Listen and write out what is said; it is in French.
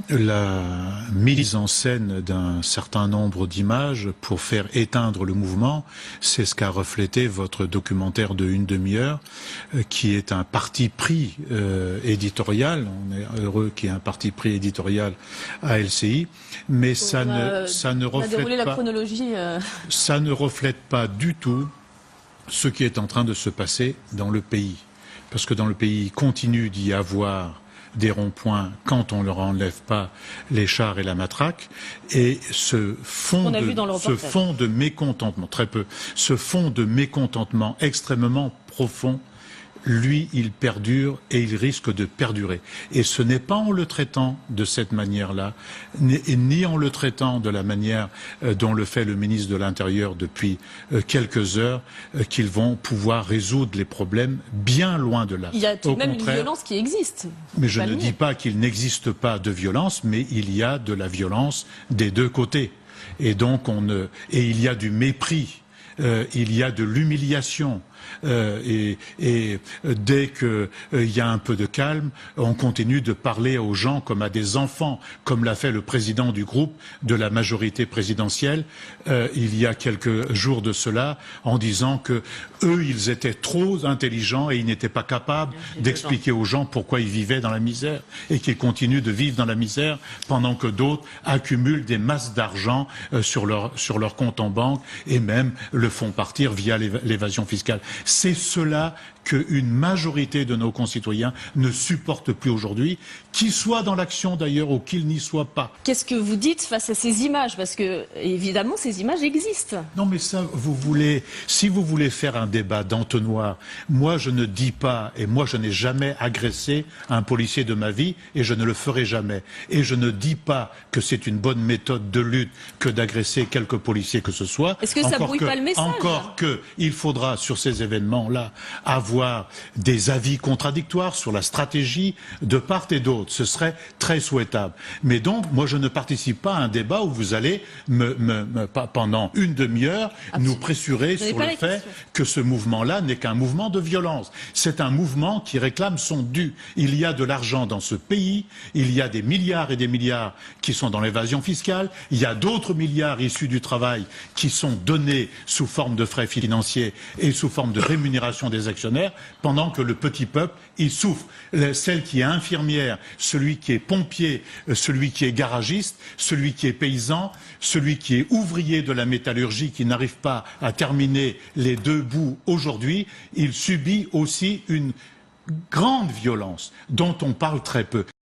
la mise en scène d'un certain nombre d'images pour faire éteindre le mouvement, c'est ce qu'a reflété votre documentaire de une demi-heure, qui est un parti pris éditorial. On est heureux qu'il y ait un parti pris éditorial à LCI, mais ça ne reflète pas, ça ne reflète pas du tout ce qui est en train de se passer dans le pays. Parce que dans le pays, il continue d'y avoir des ronds-points quand on ne leur enlève pas les chars et la matraque, et ce fond de mécontentement, très peu, ce fond de mécontentement extrêmement profond, lui, il perdure et il risque de perdurer. Et ce n'est pas en le traitant de cette manière-là, ni en le traitant de la manière dont le fait le ministre de l'Intérieur depuis quelques heures, qu'ils vont pouvoir résoudre les problèmes, bien loin de là. Il y a tout de même une violence qui existe. Mais je ne dis pas qu'il n'existe pas de violence, mais il y a de la violence des deux côtés. Et donc il y a du mépris, il y a de l'humiliation. Et dès qu'il y a un peu de calme, on continue de parler aux gens comme à des enfants, comme l'a fait le président du groupe de la majorité présidentielle il y a quelques jours de cela, en disant que eux, ils étaient trop intelligents et ils n'étaient pas capables d'expliquer aux gens pourquoi ils vivaient dans la misère et qu'ils continuent de vivre dans la misère pendant que d'autres accumulent des masses d'argent sur leur compte en banque et même le font partir via l'évasion fiscale. C'est cela qu'une majorité de nos concitoyens ne supportent plus aujourd'hui, qu'ils soient dans l'action d'ailleurs ou qu'ils n'y soient pas. Qu'est-ce que vous dites face à ces images? Parce que, évidemment, ces images existent. Non mais ça, si vous voulez faire un débat d'entonnoir, moi je ne dis pas, et moi je n'ai jamais agressé un policier de ma vie, et je ne le ferai jamais. Et je ne dis pas que c'est une bonne méthode de lutte que d'agresser quelques policiers que ce soit. Est-ce que ça brouille pas le message? Encore qu'il faudra, sur ces événements-là, avoir des avis contradictoires sur la stratégie de part et d'autre. Ce serait très souhaitable. Mais donc, moi, je ne participe pas à un débat où vous allez, pendant une demi-heure, nous pressurer sur le fait que ce mouvement-là n'est qu'un mouvement de violence. C'est un mouvement qui réclame son dû. Il y a de l'argent dans ce pays, il y a des milliards et des milliards qui sont dans l'évasion fiscale, il y a d'autres milliards issus du travail qui sont donnés sous forme de frais financiers et sous forme de rémunération des actionnaires, pendant que le petit peuple, il souffre. Celle qui est infirmière, celui qui est pompier, celui qui est garagiste, celui qui est paysan, celui qui est ouvrier de la métallurgie, qui n'arrive pas à terminer les deux bouts aujourd'hui, il subit aussi une grande violence dont on parle très peu.